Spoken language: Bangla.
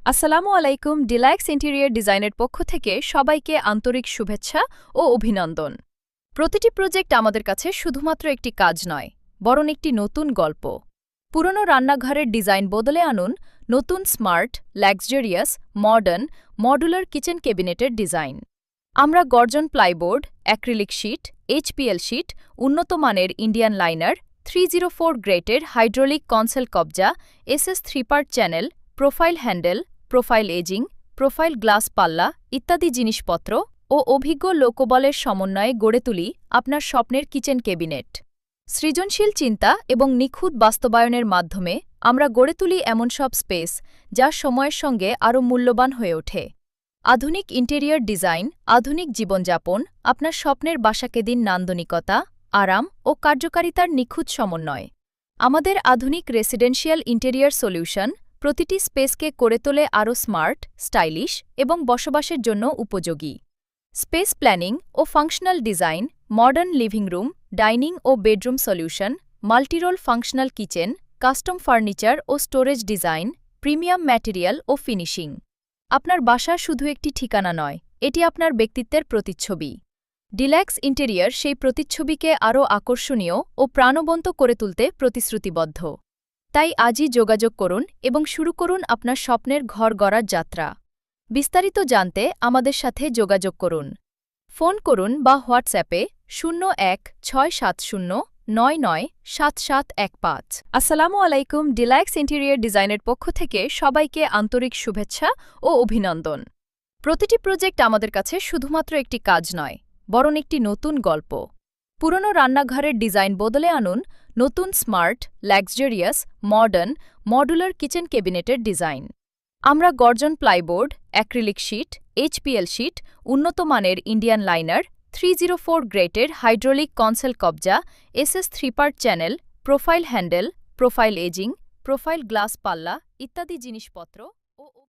আসসালামু আলাইকুম। ডিলাক্স ইন্টেরিয়র ডিজাইনের পক্ষ থেকে সবাইকে আন্তরিক শুভেচ্ছা ও অভিনন্দন। প্রতিটি প্রজেক্ট আমাদের কাছে শুধুমাত্র একটি কাজ নয়, বরং একটি নতুন গল্প। পুরনো রান্নাঘরের ডিজাইন বদলে আনুন নতুন smart, luxurious, modern, modular kitchen ক্যাবিনেটের ডিজাইন। আমরা গর্জন plyboard, acrylic sheet, HPL sheet, উন্নত মানের ইন্ডিয়ান লাইনার, 304 গ্রেটের হাইড্রোলিক কনসেল কবজা, SS 3 part channel, profile handle, profile edging, profile glass পাল্লা ইত্যাদি জিনিসপত্র ও অভিজ্ঞ লোকবলের সমন্বয়ে গড়ে তুলি আপনার স্বপ্নের কিচেন ক্যাবিনেট। সৃজনশীল চিন্তা এবং নিখুঁত বাস্তবায়নের মাধ্যমে আমরা গড়ে তুলি এমন সব স্পেস যা সময়ের সঙ্গে আরও মূল্যবান হয়ে ওঠে। আধুনিক ইন্টেরিয়র ডিজাইন, আধুনিক জীবনযাপন, আপনার স্বপ্নের বাসাকে দিন নান্দনিকতা, আরাম ও কার্যকারিতার নিখুঁত সমন্বয়। আমাদের আধুনিক রেসিডেন্সিয়াল ইন্টেরিয়র সলিউশন প্রতিটি স্পেসকে করে তোলে আরও স্মার্ট, স্টাইলিশ এবং বসবাসের জন্য উপযোগী। স্পেস প্ল্যানিং ও functional design, modern living room, dining ও bedroom solution, multirole functional kitchen, custom furniture ও স্টোরেজ ডিজাইন, প্রিমিয়াম ম্যাটেরিয়াল ও ফিনিশিং। আপনার বাসা শুধু একটি ঠিকানা নয়, এটি আপনার ব্যক্তিত্বের প্রতিচ্ছবি। ডিলাক্স ইন্টেরিয়র সেই প্রতিচ্ছবিকে আরও আকর্ষণীয় ও প্রাণবন্ত করে তুলতে প্রতিশ্রুতিবদ্ধ। তাই আজই যোগাযোগ করুন এবং শুরু করুন আপনার স্বপ্নের ঘর গড়ার যাত্রা। বিস্তারিত জানতে আমাদের সাথে যোগাযোগ করুন। ফোন করুন বা হোয়াটসঅ্যাপে 0167099775। আসসালামু আলাইকুম। ডিলাক্স ইন্টেরিয়র ডিজাইনের পক্ষ থেকে সবাইকে আন্তরিক শুভেচ্ছা ও অভিনন্দন। প্রতিটি প্রজেক্ট আমাদের কাছে শুধুমাত্র একটি কাজ নয়, বরং একটি নতুন গল্প। পুরনো রান্নাঘরের ডিজাইন বদলে আনুন নতুন smart, luxurious, modern, modular kitchen ক্যাবিনেটের ডিজাইন। আমরা গর্জন plyboard, acrylic sheet, HPL sheet, উন্নত মানের ইন্ডিয়ান লাইনার, 304 গ্রেটের হাইড্রোলিক কনসেল কবজা, SS 3 part channel, profile handle, profile edging, profile glass পাল্লা ইত্যাদি জিনিসপত্র ও